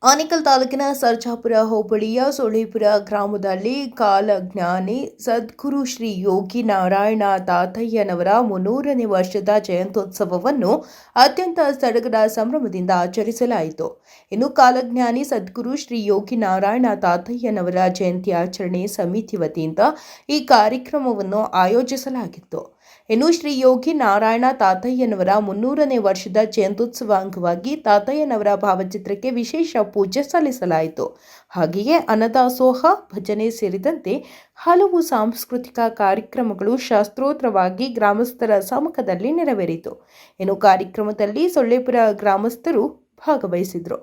ಆನೇಕಲ್ ತಾಲೂಕಿನ ಸರ್ಜಾಪುರ ಹೋಬಳಿಯ ಸೊಳ್ಳೆಪುರ ಗ್ರಾಮದಲ್ಲಿ ಕಾಲಜ್ಞಾನಿ ಸದ್ಗುರು ಶ್ರೀ ಯೋಗಿ ನಾರಾಯಣ ತಾತಯ್ಯನವರ 300ನೇ ವರ್ಷದ ಜಯಂತ್ಯೋತ್ಸವವನ್ನು ಅತ್ಯಂತ ಸಡಗರ ಸಂಭ್ರಮದಿಂದ ಆಚರಿಸಲಾಯಿತು. ಇನ್ನು ಕಾಲಜ್ಞಾನಿ ಸದ್ಗುರು ಶ್ರೀ ಯೋಗಿ ನಾರಾಯಣ ತಾತಯ್ಯನವರ ಜಯಂತಿ ಆಚರಣೆ ಸಮಿತಿ ವತಿಯಿಂದ ಈ ಕಾರ್ಯಕ್ರಮವನ್ನು ಆಯೋಜಿಸಲಾಗಿತ್ತು. ಇನ್ನು ಶ್ರೀ ಯೋಗಿ ನಾರಾಯಣ ತಾತಯ್ಯನವರ 300ನೇ ವರ್ಷದ ಜಯಂತ್ಯುತ್ಸವ ಅಂಗವಾಗಿ ತಾತಯ್ಯನವರ ಭಾವಚಿತ್ರಕ್ಕೆ ವಿಶೇಷ ಪೂಜೆ ಸಲ್ಲಿಸಲಾಯಿತು. ಹಾಗೆಯೇ ಅನ್ನದಾಸೋಹ, ಭಜನೆ ಸೇರಿದಂತೆ ಹಲವು ಸಾಂಸ್ಕೃತಿಕ ಕಾರ್ಯಕ್ರಮಗಳು ಶಾಸ್ತ್ರೋತ್ರವಾಗಿ ಗ್ರಾಮಸ್ಥರ ಸಮ್ಮುಖದಲ್ಲಿ ನೆರವೇರಿತು. ಇನ್ನು ಕಾರ್ಯಕ್ರಮದಲ್ಲಿ ಸೊಳ್ಳೆಪುರ ಗ್ರಾಮಸ್ಥರು ಭಾಗವಹಿಸಿದರು.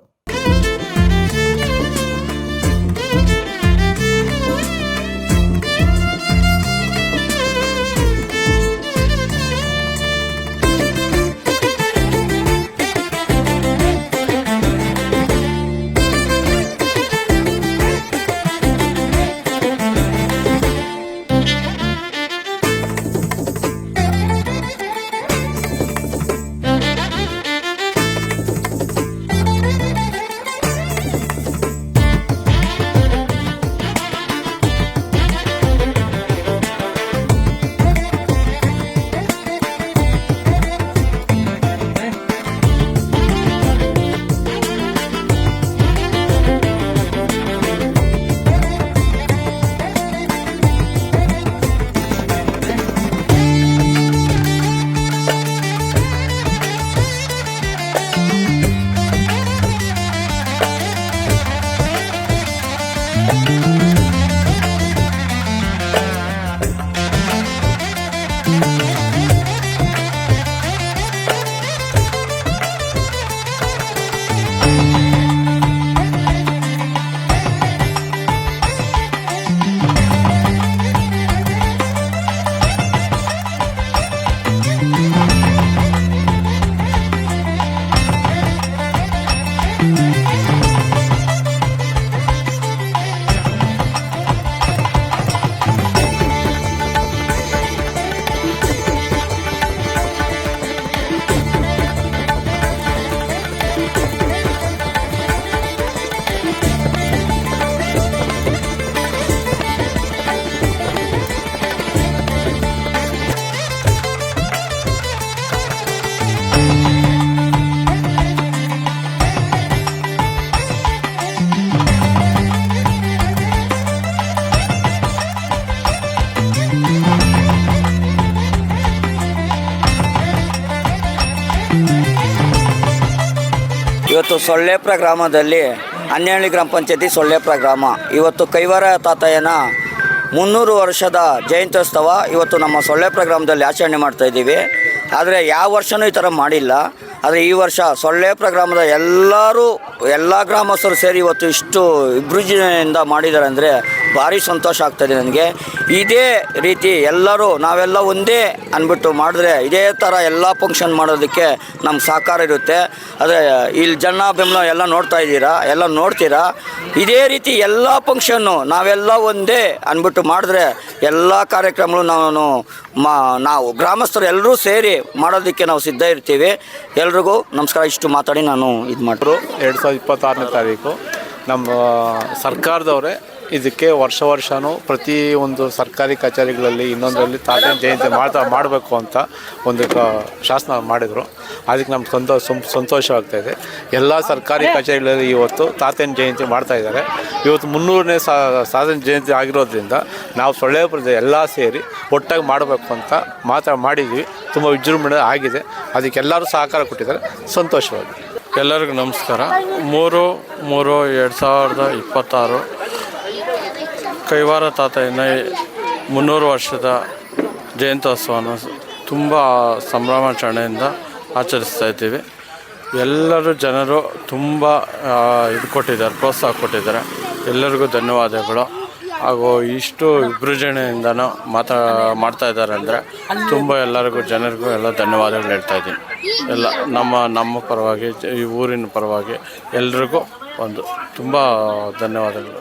ಇವತ್ತು ಸೊಳ್ಳೆಪುರ ಗ್ರಾಮದಲ್ಲಿ ಅನ್ಯಾಳಿ ಗ್ರಾಮ ಪಂಚಾಯತಿ ಸೊಳ್ಳೆಪುರ ಗ್ರಾಮ ಇವತ್ತು ಕೈವಾರ ತಾತಯ್ಯನ 300 ವರ್ಷದ ಜಯಂತ್ಯೋತ್ಸವ ಇವತ್ತು ನಮ್ಮ ಸೊಳ್ಳೆಪುರ ಗ್ರಾಮದಲ್ಲಿ ಆಚರಣೆ ಮಾಡ್ತಾಯಿದ್ದೀವಿ. ಆದರೆ ಯಾವ ವರ್ಷವೂ ಈ ಥರ ಮಾಡಿಲ್ಲ. ಆದರೆ ಈ ವರ್ಷ ಸೊಳ್ಳೆಪುರ ಗ್ರಾಮದ ಎಲ್ಲ ಗ್ರಾಮಸ್ಥರು ಸೇರಿ ಇವತ್ತು ಇಷ್ಟು ವಿಜೃಂಭಣೆಯಿಂದ ಮಾಡಿದ್ದಾರೆ ಅಂದರೆ ಭಾರಿ ಸಂತೋಷ ಆಗ್ತಾಯಿದೆ ನನಗೆ. ಇದೇ ರೀತಿ ನಾವೆಲ್ಲ ಒಂದೇ ಅಂದ್ಬಿಟ್ಟು ಮಾಡಿದ್ರೆ ಇದೇ ಥರ ಎಲ್ಲ ಫಂಕ್ಷನ್ ಮಾಡೋದಕ್ಕೆ ನಮ್ಗೆ ಸಹಕಾರ ಇರುತ್ತೆ. ಆದರೆ ಇಲ್ಲಿ ಜನ ಬೆಂಬಲ ಎಲ್ಲ ನೋಡ್ತೀರಾ. ಇದೇ ರೀತಿ ಎಲ್ಲ ಫಂಕ್ಷನ್ನು ನಾವೆಲ್ಲ ಒಂದೇ ಅಂದ್ಬಿಟ್ಟು ಮಾಡಿದ್ರೆ ಎಲ್ಲ ಕಾರ್ಯಕ್ರಮಗಳು ನಾವು ಗ್ರಾಮಸ್ಥರು ಎಲ್ಲರೂ ಸೇರಿ ಮಾಡೋದಕ್ಕೆ ನಾವು ಸಿದ್ಧ ಇರ್ತೀವಿ. ಎಲ್ರಿಗೂ ನಮಸ್ಕಾರ. ಇಷ್ಟು ಮಾತಾಡಿ ನಾನು ಇದು ಮಾಡ್ರು. 2026ನೇ ತಾರೀಕು ನಮ್ಮ ಸರ್ಕಾರದವರೇ ಇದಕ್ಕೆ ವರ್ಷವೂ ಪ್ರತಿ ಒಂದು ಸರ್ಕಾರಿ ಕಚೇರಿಗಳಲ್ಲಿ ಇನ್ನೊಂದರಲ್ಲಿ ತಾತನ ಜಯಂತಿ ಮಾಡಬೇಕು ಅಂತ ಒಂದು ಶಾಸನ ಮಾಡಿದರು. ಅದಕ್ಕೆ ನಮ್ಗೆ ಸಂತೋಷವಾಗ್ತಾಯಿದೆ. ಎಲ್ಲ ಸರ್ಕಾರಿ ಕಚೇರಿಗಳಲ್ಲಿ ಇವತ್ತು ತಾತನ ಜಯಂತಿ ಮಾಡ್ತಾಯಿದ್ದಾರೆ. ಇವತ್ತು 300ನೇ ತಾತನ ಜಯಂತಿ ಆಗಿರೋದ್ರಿಂದ ನಾವು ಸೊಳ್ಳೆಪುರದ ಎಲ್ಲ ಸೇರಿ ಒಟ್ಟಾಗಿ ಮಾಡಬೇಕು ಅಂತ ಮಾಡಿದ್ವಿ. ತುಂಬ ವಿಜೃಂಭಣೆ ಆಗಿದೆ. ಅದಕ್ಕೆ ಎಲ್ಲರೂ ಸಹಕಾರ ಕೊಟ್ಟಿದ್ದಾರೆ. ಸಂತೋಷವಾಗಿದೆ. ಎಲ್ಲರಿಗೂ ನಮಸ್ಕಾರ. 3/3/2026 ಕೈವಾರ ತಾತಯ್ಯನ 300 ವರ್ಷದ ಜಯಂತ್ಯೋತ್ಸವನ ತುಂಬ ಸಂಭ್ರಮಾಚರಣೆಯಿಂದ ಆಚರಿಸ್ತಾ ಇದ್ದೀವಿ. ಎಲ್ಲರೂ ಜನರು ತುಂಬ ಪ್ರೋತ್ಸಾಹ ಕೊಟ್ಟಿದ್ದಾರೆ. ಎಲ್ಲರಿಗೂ ಧನ್ಯವಾದಗಳು. ಹಾಗೂ ಇಷ್ಟು ವಿಜೃಂಭಣೆಯಿಂದನೂ ಮಾಡ್ತಾ ಇದ್ದಾರೆ ಅಂದರೆ ತುಂಬ ಎಲ್ಲರಿಗೂ ಜನರಿಗೂ ಎಲ್ಲ ಧನ್ಯವಾದಗಳು ಹೇಳ್ತಾ ಇದ್ದೀನಿ. ಎಲ್ಲ ನಮ್ಮ ಪರವಾಗಿ, ಈ ಊರಿನ ಪರವಾಗಿ ಎಲ್ರಿಗೂ ತುಂಬ ಧನ್ಯವಾದಗಳು.